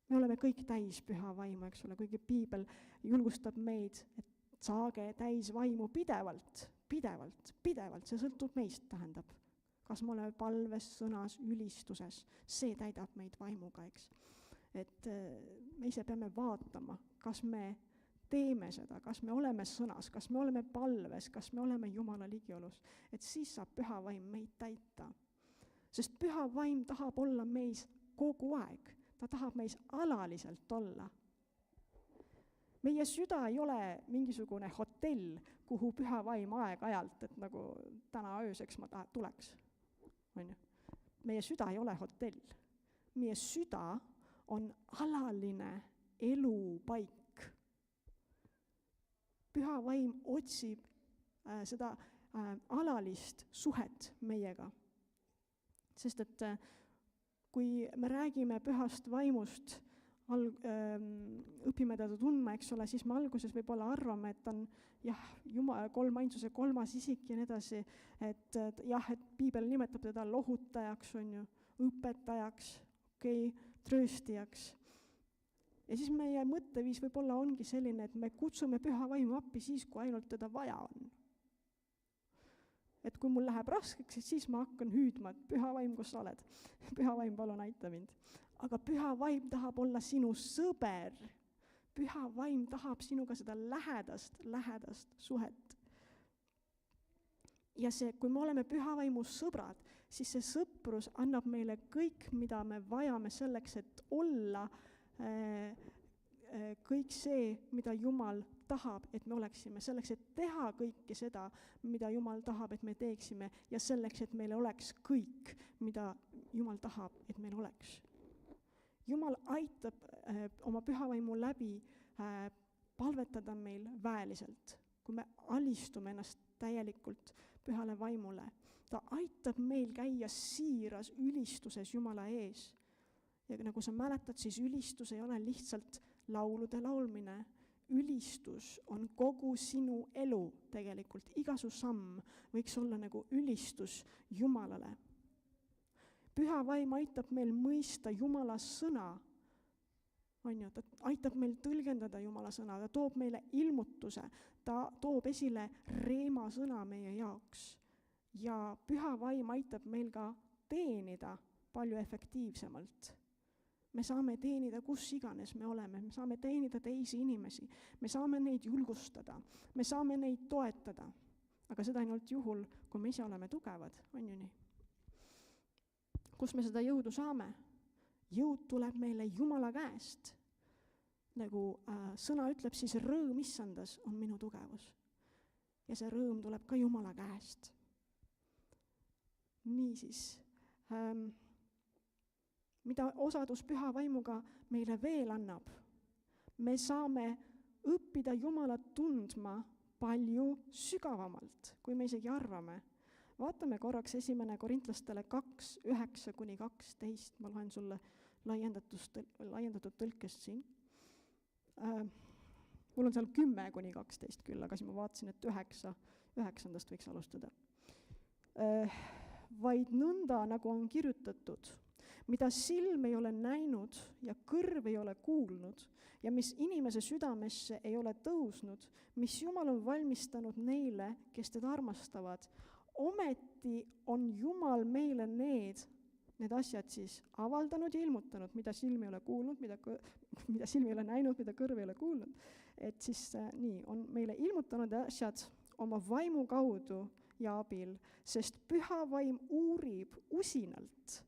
Me oleme kõik täis püha vaimu, eks ole, kuigi Piibel julgustab meid, et saage täis vaimu pidevalt, see sõltub meist, tähendab. Kas me oleme palves, sõnas, ülistuses, see täidab meid vaimuga, eks. Et me ise peame vaatama, kas me teeme seda, kas me oleme sõnas, kas me oleme palves, kas me oleme Jumala ligiolus, et siis saab püha vaim meid täita. Sest püha vaim tahab olla meis kogu aeg, ta tahab meis alaliselt olla. Meie süda ei ole mingisugune hotell, kuhu püha vaim aeg-ajalt, et nagu täna ööseks ma tuleks. Meie süda ei ole hotell. Meie süda on alaline elupaik. Püha vaim otsib seda alalist suhet meiega. Sest et kui me räägime pühast vaimust, õpime teda tundma, eks ole, siis me alguses võib-olla arvame, et on Jumala kolmainsuse kolmas isik ja nii edasi, et Piibel nimetab teda lohutajaks, on ju, õpetajaks, trööstijaks. Ja siis meie mõtteviis võib-olla ongi selline, et me kutsume püha vaimu appi siis, kui ainult teda vaja on. Et kui mul läheb raskeks, siis ma hakkan hüüdma, et püha vaim, kus sa oled? Püha vaim, palun aita mind. Aga püha vaim tahab olla sinu sõber. Püha vaim tahab sinuga seda lähedast suhet. Ja see, kui me oleme püha vaimu sõbrad, siis see sõprus annab meile kõik, mida me vajame selleks, et olla kõik see, mida Jumal tahab, et me oleksime, selleks, et teha kõike seda, mida Jumal tahab, et me teeksime, ja selleks, et meil oleks kõik, mida Jumal tahab, et meil oleks. Jumal aitab oma pühavaimu läbi palvetada meil väeliselt, kui me alistume ennast täielikult pühale vaimule. Ta aitab meil käia siiras ülistuses Jumala ees. Ja nagu sa mäletad, siis ülistus ei ole lihtsalt laulude laulmine. Ülistus on kogu sinu elu tegelikult. Iga su samm võiks olla nagu ülistus Jumalale. Püha vaim aitab meil mõista Jumala sõna. Ta aitab meil tõlgendada Jumala sõna. Ta toob meile ilmutuse. Ta toob esile reema sõna meie jaoks. Ja püha vaim aitab meil ka teenida palju efektiivsemalt. Me saame teenida kus iganes me oleme, me saame teenida teisi inimesi, me saame neid julgustada, me saame neid toetada, aga seda ainult juhul, kui me ise oleme tugevad, on ju nii. Kus me seda jõudu saame? Jõud tuleb meile Jumala käest. Nagu sõna ütleb, siis rõõm issandas on minu tugevus. Ja see rõõm tuleb ka Jumala käest. Niisiis, mida osadus püha vaimuga meile veel annab. Me saame õppida Jumalat tundma palju sügavamalt, kui me isegi arvame. Vaatame korraks 1. Korintlastele 2:9-12, ma loen sulle laiendatud tõlkest siin. Mul on seal 10-12 küll, aga siis ma vaatasin, et 9 võiks alustada. Vaid nõnda, nagu on kirjutatud, mida silm ei ole näinud ja kõrv ei ole kuulnud ja mis inimese südamesse ei ole tõusnud, mis Jumal on valmistanud neile, kes teda armastavad. Ometi on Jumal meile need need asjad siis avaldanud ja ilmutanud, mida silm ei ole kuulnud, mida silm ei ole näinud, mida kõrv ei ole kuulnud. Et siis nii, on meile ilmutanud asjad oma vaimu kaudu ja abil, sest püha vaim uurib usinalt,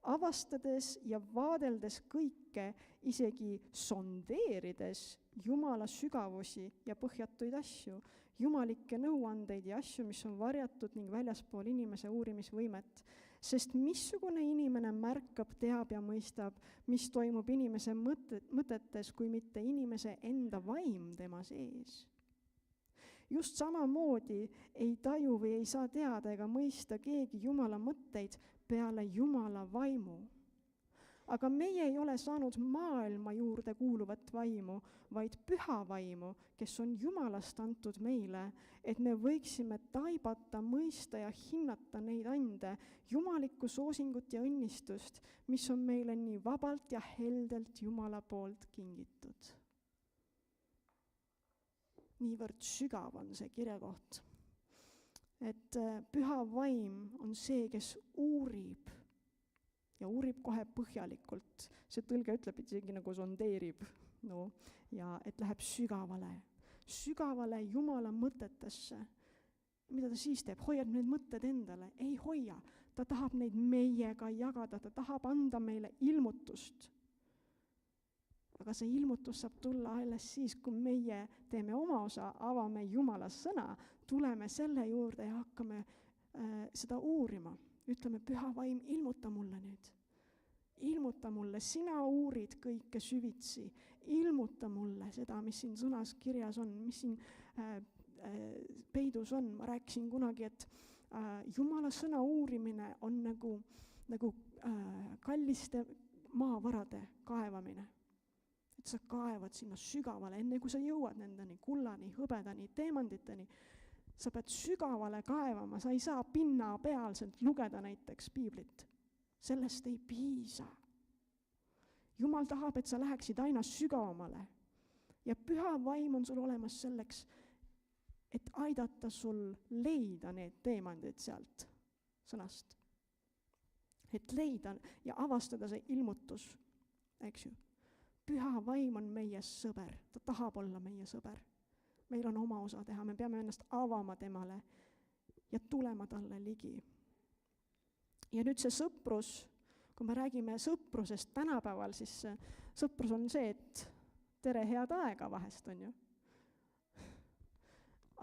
avastades ja vaadeldes kõike, isegi sondeerides Jumala sügavusi ja põhjatuid asju, jumalikke nõuandeid ja asju, mis on varjatud ning väljaspool inimese uurimisvõimet. Sest missugune inimene märkab, teab ja mõistab, mis toimub inimese mõtetes, kui mitte inimese enda vaim tema sees. Just samamoodi ei taju või ei saa teada ega mõista keegi Jumala mõtteid peale Jumala vaimu. Aga meie ei ole saanud maailma juurde kuuluvat vaimu, vaid püha vaimu, kes on Jumalast antud meile, et me võiksime taibata, mõista ja hinnata neid ande, jumalikku soosingut ja õnnistust, mis on meile nii vabalt ja heldelt Jumala poolt kingitud. Niivõrd sügav on see kirjakoht, et püha vaim on see, kes uurib ja uurib kohe põhjalikult. See tõlge ütleb isegi nagu sondeerib, no, ja et läheb sügavale Jumala mõtetesse. Mida ta siis teeb? Hoiab need mõtted endale? Ei hoia. Ta tahab neid meiega jagada, ta tahab anda meile ilmutust. Aga see ilmutus saab tulla alles siis, kui meie teeme oma osa, avame Jumala sõna, tuleme selle juurde ja hakkame seda uurima. Ütleme, püha vaim, ilmuta mulle nüüd. Ilmuta mulle, sina uurid kõike süvitsi. Ilmuta mulle seda, mis siin sõnas kirjas on, mis siin peidus on. Ma rääkisin kunagi, et Jumala sõna uurimine on nagu kalliste maavarade kaevamine. Et sa kaevad sinna sügavale, enne kui sa jõuad nendeni kullani, hõbedani, teemanditeni. Sa pead sügavale kaevama, sa ei saa pinnapealselt lugeda näiteks piiblit. Sellest ei piisa. Jumal tahab, et sa läheksid aina sügavamale. Ja püha vaim on sul olemas selleks, et aidata sul leida need teemandid sealt sõnast. Et leida ja avastada see ilmutus, eks ju. Püha vaim on meie sõber, ta tahab olla meie sõber. Meil on oma osa teha, me peame ennast avama temale ja tulema talle ligi. Ja nüüd see sõprus, kui me räägime sõprusest tänapäeval, siis sõprus on see, et tere, head aega vahest on ju.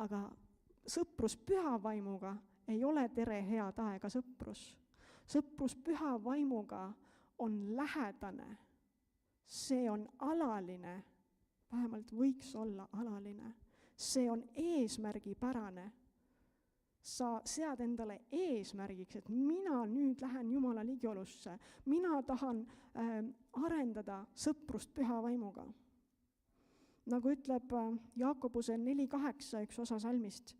Aga sõprus püha vaimuga ei ole tere, head aega sõprus. Sõprus püha vaimuga on lähedane, see on alaline, vähemalt võiks olla alaline. See on eesmärgipärane. Sa sead endale eesmärgiks, et mina nüüd lähen Jumala ligiolusse. Mina tahan arendada sõprust püha vaimuga. Nagu ütleb Jaakobuse 4.8 üks osa salmist,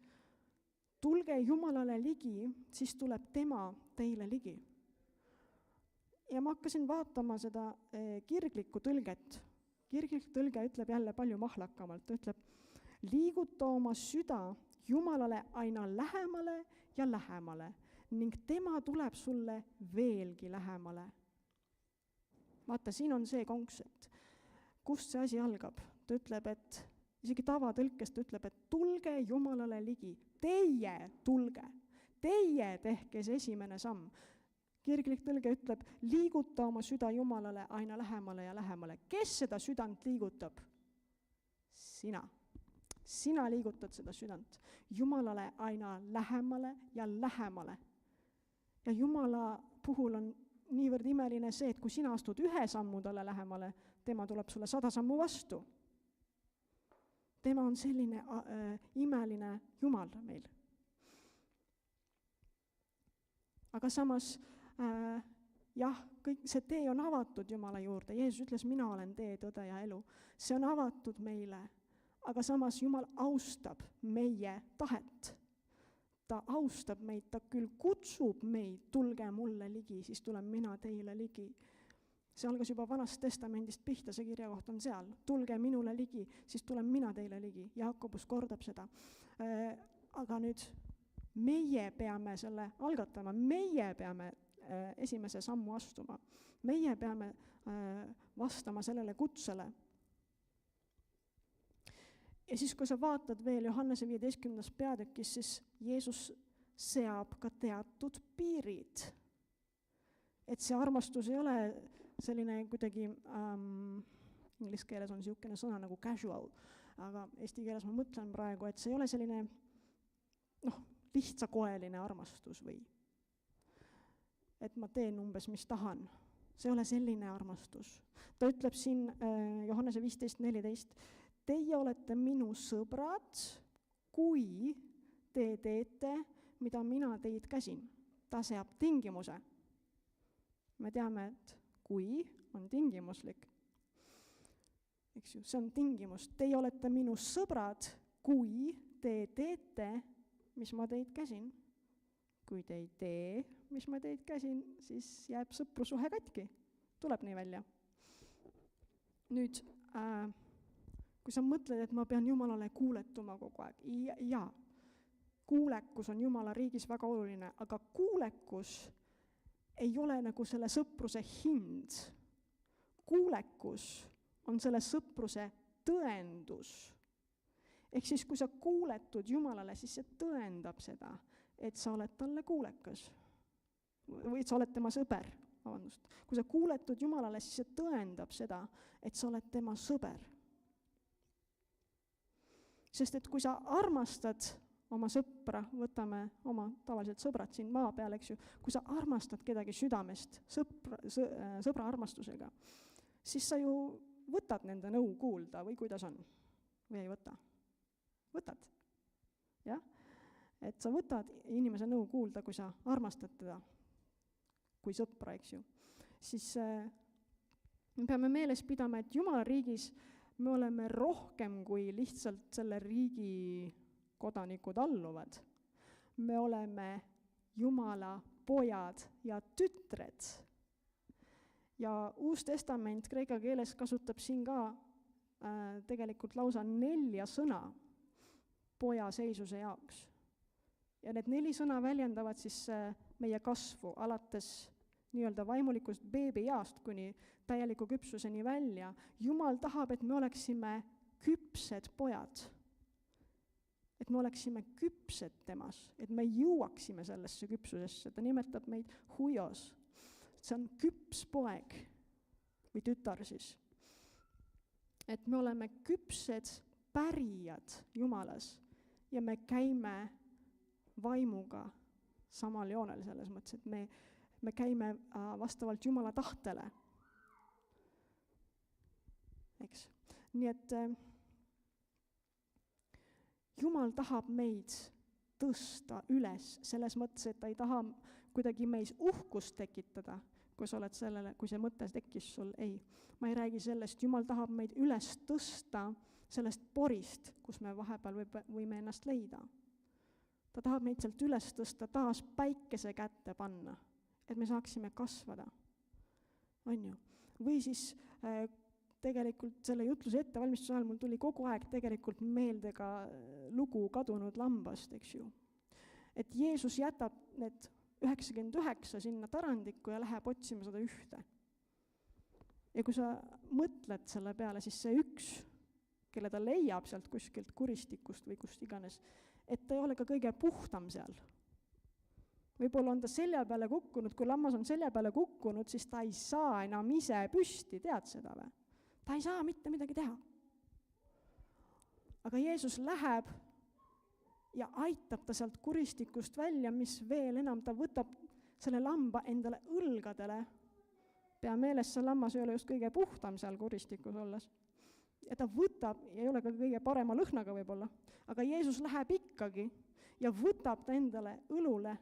tulge Jumalale ligi, siis tuleb tema teile ligi. Ja ma hakkasin vaatama seda kirglikku tõlget. Kirglik tõlge ütleb jälle palju mahlakamalt. Ta ütleb, liiguta oma süda Jumalale aina lähemale ja lähemale ning tema tuleb sulle veelgi lähemale. Vaata, siin on see konks, et kust see asi algab. Ta ütleb, et isegi tavatõlkest ütleb, et tulge Jumalale ligi. Teie tulge. Teie tehke see esimene samm. Kirglik tõlge ütleb, liiguta oma süda Jumalale aina lähemale ja lähemale. Kes seda südant liigutab? Sina. Sina liigutad seda südant Jumalale aina lähemale ja lähemale. Ja Jumala puhul on niivõrd imeline see, et kui sina astud ühe sammu talle lähemale, tema tuleb sulle 100 sammu vastu. Tema on selline imeline Jumal meil. Aga samas jah, kõik see tee on avatud Jumala juurde. Jeesus ütles, mina olen tee, tõde ja elu. See on avatud meile, aga samas Jumal austab meie tahet. Ta austab meid, ta küll kutsub meid, tulge mulle ligi, siis tulen mina teile ligi. See algas juba Vanast Testamendist pihta, see kirjakoht on seal. Tulge minule ligi, siis tulen mina teile ligi. Jaakobus kordab seda. Aga nüüd meie peame selle algatama, meie peame esimese sammu astuma. Meie peame vastama sellele kutsele. Ja siis, kui sa vaatad veel Johannese 15. peatükis, siis Jeesus seab ka teatud piirid. Et see armastus ei ole selline kuidagi, inglise keeles on niisugune sõna nagu casual, aga eesti keeles ma mõtlen praegu, et see ei ole selline lihtsakoeline armastus või et ma teen umbes, mis tahan. See ei ole selline armastus. Ta ütleb siin Johannese 15.14, teie olete minu sõbrad, kui te teete, mida mina teid käsin. Ta seab tingimuse. Me teame, et kui on tingimuslik. Eks ju, see on tingimus. Teie olete minu sõbrad, kui te teete, mis ma teid käsin. Kui te ei tee, mis ma teid käsin, siis jääb sõprusuhe katki. Tuleb nii välja. Nüüd, kui sa mõtled, et ma pean Jumalale kuuletuma kogu aeg, ja kuulekus on Jumala riigis väga oluline, aga kuulekus ei ole nagu selle sõpruse hind. Kuulekus on selle sõpruse tõendus. Ehk siis, kui sa kuuletud Jumalale, siis see tõendab seda, et sa oled talle kuulekas. Või et sa oled tema sõber. Vabandust. Kui sa kuuletud Jumalale, siis see tõendab seda, et sa oled tema sõber. Sest et kui sa armastad oma sõpra, võtame oma tavaliselt sõbrad siin maa peal, eks ju, kui sa armastad kedagi südamest sõbra armastusega, siis sa ju võtad nende nõu kuulda või kuidas on? Või ei võta? Võtad. Jah? Et sa võtad inimese nõu kuulda, kui sa armastad teda kui sõpra, eks ju. Siis me peame meeles pidama, et Jumala riigis me oleme rohkem kui lihtsalt selle riigi kodanikud alluvad. Me oleme Jumala pojad ja tütred. Ja Uus Testament kreeka keeles kasutab siin ka tegelikult lausa 4 sõna poja seisuse jaoks. Ja need 4 sõna väljendavad siis meie kasvu alates nii-öelda vaimulikust beebieast kuni täieliku küpsuseni välja. Jumal tahab, et me oleksime küpsed pojad. Et me oleksime küpsed temas, et me jõuaksime sellesse küpsusesse. Ta nimetab meid huios. See on küps poeg või tütar siis. Et me oleme küpsed pärijad Jumalas ja me käime vaimuga samal joonel selles mõttes, et me käime vastavalt Jumala tahtele. Eks. Nii et Jumal tahab meid tõsta üles selles mõttes, et ta ei taha kuidagi meis uhkust tekitada, kui see mõte tekkis sul. Ei, ma ei räägi sellest. Jumal tahab meid üles tõsta sellest porist, kus me vahepeal võime ennast leida. Ta tahab meid sealt üles tõsta, taas päikese kätte panna, et me saaksime kasvada. On ju? Või siis tegelikult selle jutluse ettevalmistuse ajal mul tuli kogu aeg tegelikult meelde ka lugu kadunud lambast, eks ju. Et Jeesus jätab need 99 sinna tarandikku ja läheb otsima 101. Ja kui sa mõtled selle peale, siis see üks, kelle ta leiab sealt kuskilt kuristikust või kust iganes, et ta ei ole ka kõige puhtam seal. Võib-olla on ta selja peale kukkunud, kui lammas on selja peale kukkunud, siis ta ei saa enam ise püsti, tead seda või? Ta ei saa mitte midagi teha. Aga Jeesus läheb ja aitab ta sealt kuristikust välja, mis veel enam, ta võtab selle lamba endale õlgadele. Pea meeles, see lammas ei ole just kõige puhtam seal kuristikus olles. Ja ta võtab, ja ei ole ka kõige parema lõhnaga võib-olla, aga Jeesus läheb ikkagi ja võtab ta endale õlule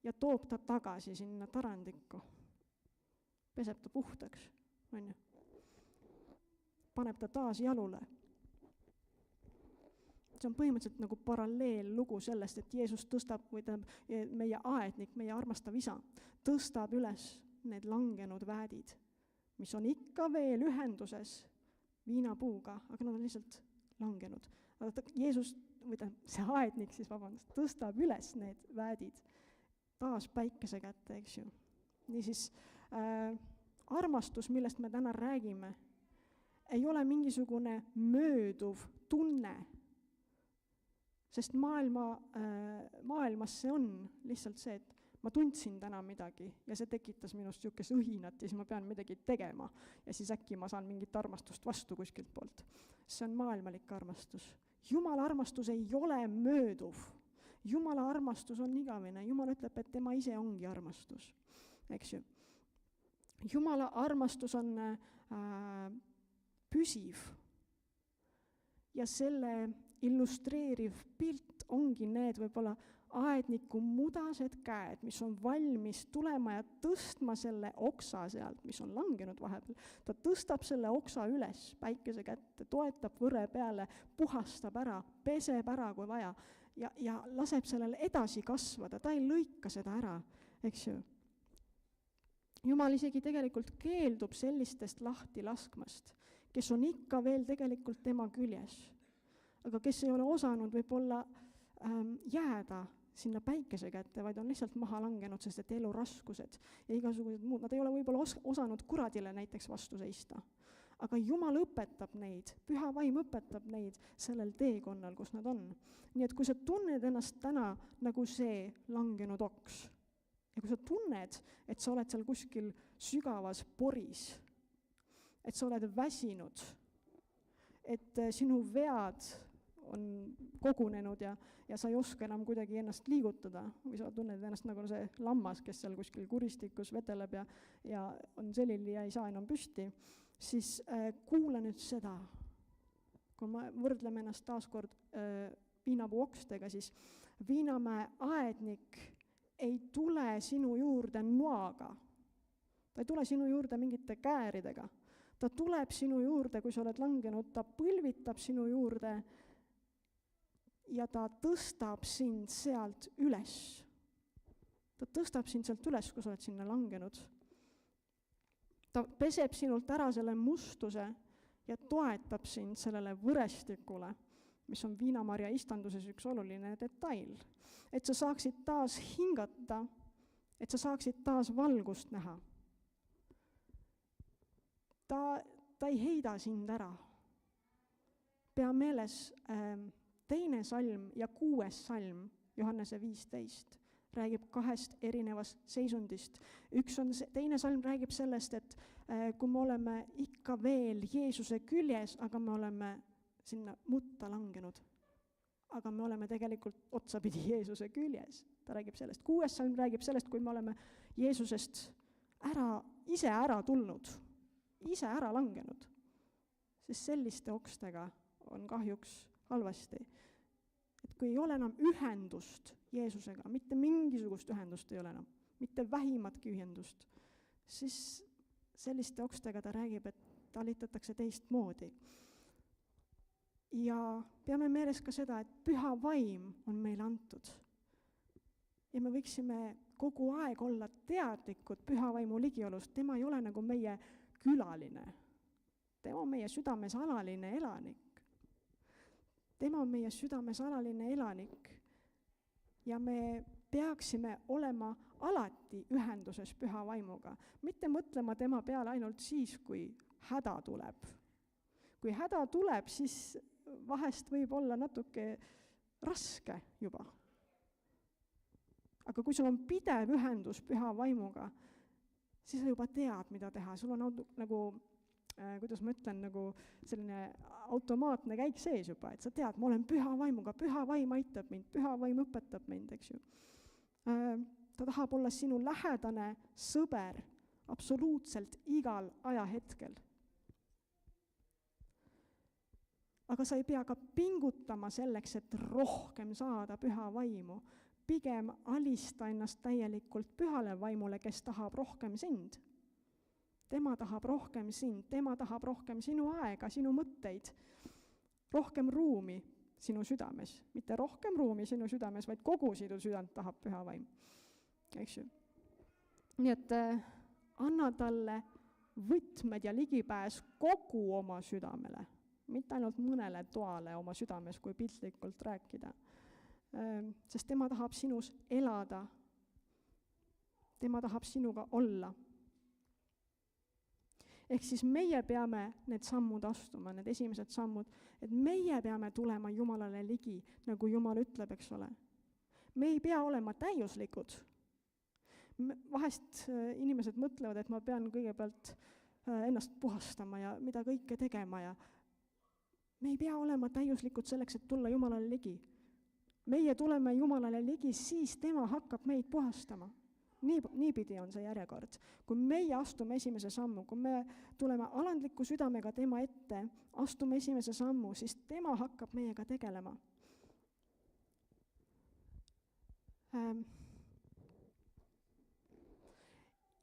ja toob ta tagasi sinna tarandikku. Peseb ta puhtaks, on ju. Paneb ta taas jalule. See on põhimõtteliselt nagu paralleellugu sellest, et Jeesus tõstab, või meie aednik, meie armastav isa, tõstab üles need langenud väädid, mis on ikka veel ühenduses viinapuuga, aga nad on lihtsalt langenud. Aga Jeesus, või see aednik siis, tõstab üles need väädid taas päikese kätte, eks ju. Niisiis, armastus, millest me täna räägime, ei ole mingisugune mööduv tunne, sest maailmas see on lihtsalt see, et ma tundsin täna midagi ja see tekitas minust niisugust õhinat ja siis ma pean midagi tegema ja siis äkki ma saan mingit armastust vastu kuskilt poolt. See on maailmalik armastus. Jumala armastus ei ole mööduv. Jumala armastus on igavene. Jumal ütleb, et tema ise ongi armastus. Eks ju? Jumala armastus on püsiv ja selle illustreeriv pilt ongi need võib-olla aedniku mudased käed, mis on valmis tulema ja tõstma selle oksa sealt, mis on langenud vahepeal. Ta tõstab selle oksa üles päikese kätte, toetab võre peale, puhastab ära, peseb ära, kui vaja, ja laseb sellel edasi kasvada. Ta ei lõika seda ära, eks ju. Jumal isegi tegelikult keeldub sellistest lahti laskmast, kes on ikka veel tegelikult tema küljes, aga kes ei ole osanud võib-olla jääda sinna päikese kätte, vaid on lihtsalt maha langenud, sest et elu raskused ja igasugused muud. Nad ei ole võib-olla osanud kuradile näiteks vastu seista. Aga Jumal õpetab neid, püha vaim õpetab neid sellel teekonnal, kus nad on. Nii et kui sa tunned ennast täna nagu see langenud oks ja kui sa tunned, et sa oled seal kuskil sügavas poris, et sa oled väsinud, et sinu vead on kogunenud ja sa ei oska enam kuidagi ennast liigutada või sa tunned ennast nagu see lammas, kes seal kuskil kuristikus veteleb ja on selili ja ei saa enam püsti, siis kuula nüüd seda. Kui me võrdleme ennast taaskord viinapuu okstega, siis Viinamäe aednik ei tule sinu juurde noaga. Ta ei tule sinu juurde mingite kääridega. Ta tuleb sinu juurde, kui sa oled langenud, ta põlvitab sinu juurde ja ta tõstab sind sealt üles. Ta tõstab sind sealt üles, kui sa oled sinna langenud. Ta peseb sinult ära selle mustuse ja toetab sind sellele võrestikule, mis on viinamarja istanduses üks oluline detail. Et sa saaksid taas hingata, et sa saaksid taas valgust näha. Ta ei heida sind ära. Pea meeles 2. salm ja 6. salm, Johannese 15, räägib 2 erinevast seisundist. 2. salm räägib sellest, et kui me oleme ikka veel Jeesuse küljes, aga me oleme sinna mutta langenud, aga me oleme tegelikult otsapidi Jeesuse küljes. Ta räägib sellest. 6. salm räägib sellest, kui me oleme Jeesusest ise ära tulnud, ise ära langenud, sest selliste okstega on kahjuks halvasti. Et kui ei ole enam ühendust Jeesusega, mitte mingisugust ühendust ei ole enam, mitte vähimatki ühendust, siis selliste okstega ta räägib, et talitatakse teistmoodi. Ja peame meeles ka seda, et püha vaim on meile antud. Ja me võiksime kogu aeg olla teadlikud püha vaimu ligiolust. Tema ei ole nagu meie külaline. Tema on meie südames alaline elanik. Tema on meie südames alaline elanik. Ja me peaksime olema alati ühenduses püha vaimuga. Mitte mõtlema tema peale ainult siis, kui häda tuleb. Kui häda tuleb, siis vahest võib olla natuke raske juba. Aga kui sul on pidev ühendus püha vaimuga, siis sa juba tead, mida teha. Sul on nagu, kuidas ma ütlen, nagu selline automaatne käik sees juba, et sa tead, ma olen püha vaimuga, püha vaim aitab mind, püha vaim õpetab mind, eks ju. Ta tahab olla sinu lähedane sõber absoluutselt igal ajahetkel. Aga sa ei pea ka pingutama selleks, et rohkem saada püha vaimu. Pigem alista ennast täielikult pühale vaimule, kes tahab rohkem sind. Tema tahab rohkem sind, tema tahab rohkem sinu aega, sinu mõtteid, rohkem ruumi sinu südames. Mitte rohkem ruumi sinu südames, vaid kogu sinu südant tahab püha vaim. Eks ju? Nii et anna talle võtmed ja ligipääs kogu oma südamele. Mitte ainult mõnele toale oma südames, kui piltlikult rääkida. Sest tema tahab sinus elada. tema tahab sinuga olla. Ehk siis meie peame need sammud astuma, need esimesed sammud, et meie peame tulema Jumalale ligi, nagu Jumal ütleb, eks ole. Me ei pea olema täiuslikud. Vahest inimesed mõtlevad, et ma pean kõigepealt ennast puhastama ja mida kõike tegema ja me ei pea olema täiuslikud selleks, et tulla Jumalale ligi. Meie tuleme Jumalale ligi, siis tema hakkab meid puhastama. Niipidi on see järjekord. Kui meie astume esimese sammu, kui me tuleme alandliku südamega tema ette, astume esimese sammu, siis tema hakkab meiega tegelema.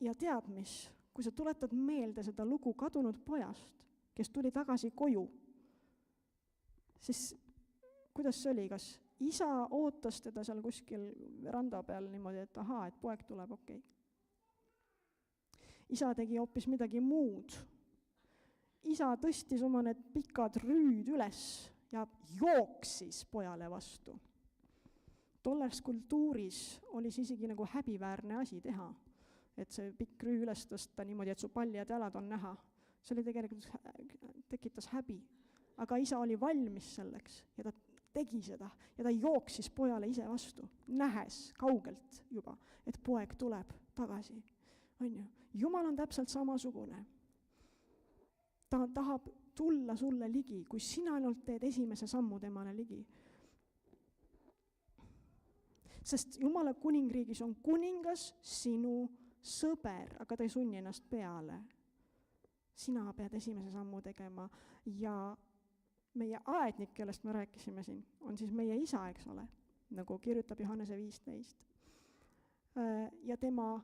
Ja tead mis, kui sa tuletad meelde seda lugu kadunud pojast, kes tuli tagasi koju, siis kuidas see oli, kas isa ootas teda seal kuskil veranda peal niimoodi, et ahaa, et poeg tuleb, okei. Isa tegi hoopis midagi muud. Isa tõstis oma need pikad rüüd üles ja jooksis pojale vastu. Tolles kultuuris oli see isegi nagu häbiväärne asi teha, et see pikk rüü üles tõsta niimoodi, et su paljad jalad on näha. See oli tegelikult tekitas häbi. Aga isa oli valmis selleks ja ta tegi seda ja ta jooksis pojale ise vastu, nähes kaugelt juba, et poeg tuleb tagasi. Jumal on täpselt samasugune. Ta tahab tulla sulle ligi, kui sina ainult teed esimese sammu temale ligi. Sest Jumala kuningriigis on kuningas sinu sõber, aga ta ei sunni ennast peale. Sina pead esimese sammu tegema ja meie aednik, kellest me rääkisime siin, on siis meie isa, eks ole, nagu kirjutab Johannese 15. Ja tema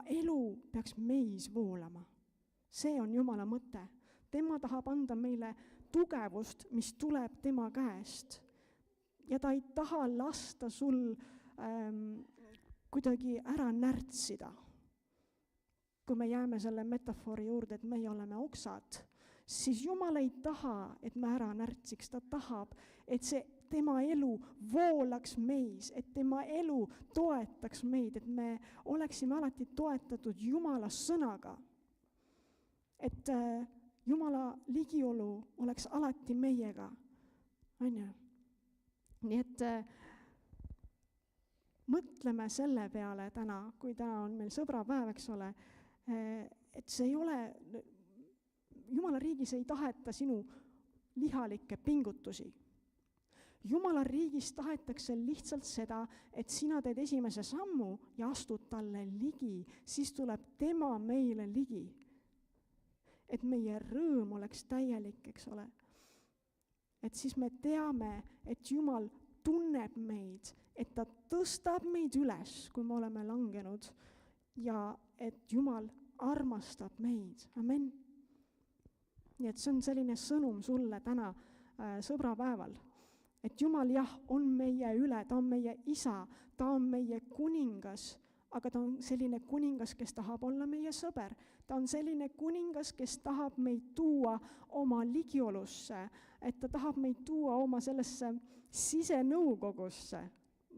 elu peaks meis voolama. See on Jumala mõte. Tema tahab anda meile tugevust, mis tuleb tema käest. Ja ta ei taha lasta sul kuidagi ära närtsida. Kui me jääme selle metafoori juurde, et meie oleme oksad, siis Jumal ei taha, et me ära närtsiks. Ta tahab, et see tema elu voolaks meis, et tema elu toetaks meid, et me oleksime alati toetatud Jumala sõnaga. Et Jumala ligiolu oleks alati meiega. Nii et mõtleme selle peale täna, kui täna on meil sõbrapäev, eks ole, et see ei ole... Jumala riigis ei taheta sinu lihalikke pingutusi. Jumala riigis tahetakse lihtsalt seda, et sina teed esimese sammu ja astud talle ligi, siis tuleb tema meile ligi. Et meie rõõm oleks täielik, eks ole. Et siis me teame, et Jumal tunneb meid, et ta tõstab meid üles, kui me oleme langenud ja et Jumal armastab meid. Amen. Nii et see on selline sõnum sulle täna sõbrapäeval, et Jumal on meie üle, ta on meie isa, ta on meie kuningas, aga ta on selline kuningas, kes tahab olla meie sõber. Ta on selline kuningas, kes tahab meid tuua oma ligiolusse, et ta tahab meid tuua oma sellesse sisenõukogusse,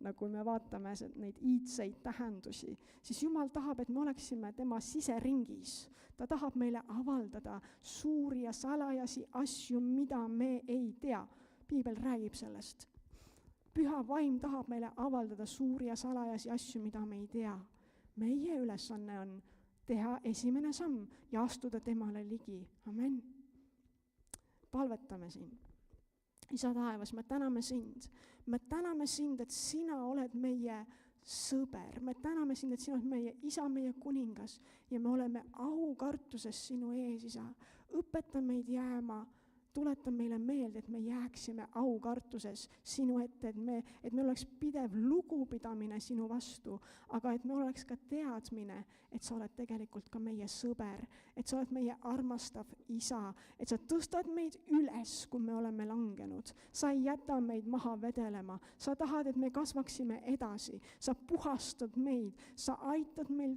nagu me vaatame neid iidseid tähendusi, siis Jumal tahab, et me oleksime tema siseringis. Ta tahab meile avaldada suuri ja salajasi asju, mida me ei tea. Piibel räägib sellest. Püha vaim tahab meile avaldada suuri ja salajasi asju, mida me ei tea. Meie ülesanne on teha esimene samm ja astuda temale ligi. Amen. Palvetame siin. Isa taevas, me täname sind. Me täname sind, et sina oled meie sõber. Me täname sind, et sina oled meie isa, meie kuningas ja me oleme aukartuses sinu ees, isa. Õpeta meid jääma, tuleta meile meelde, et me jääksime aukartuses sinu ette, et me oleks pidev lugupidamine sinu vastu, aga et me oleks ka teadmine, et sa oled tegelikult ka meie sõber, et sa oled meie armastav isa, et sa tõstad meid üles, kui me oleme langenud. Sa ei jäta meid maha vedelema, sa tahad, et me kasvaksime edasi, sa puhastad meid, sa aitad meil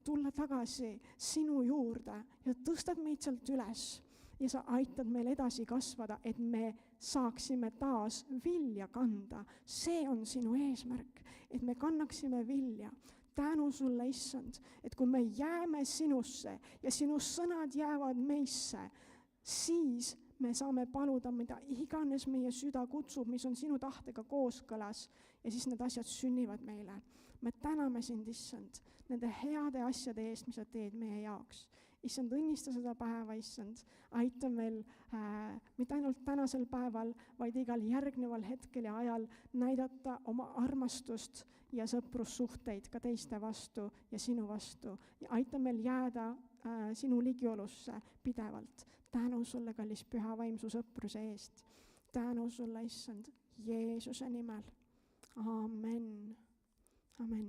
tulla tagasi sinu juurde ja tõstad meid sealt üles. ja sa aitad meil edasi kasvada, et me saaksime taas vilja kanda. See on sinu eesmärk, et me kannaksime vilja. Tänu sulle, Issand, et kui me jääme sinusse ja sinu sõnad jäävad meisse, siis me saame paluda, mida iganes meie süda kutsub, mis on sinu tahtega kooskõlas, ja siis need asjad sünnivad meile. Me täname sind, Issand, nende heade asjade eest, mis sa teed meie jaoks. Issand, õnnista seda päeva, Issand, aita meil mitte ainult tänasel päeval, vaid igal järgneval hetkel ja ajal näidata oma armastust ja sõprussuhteid ka teiste vastu ja sinu vastu. Ja aita meil jääda sinu ligiolusse pidevalt. Tänu sulle, kallis püha vaimsu sõpruse eest. Tänu sulle, Issand, Jeesuse nimel. Amen. Amen.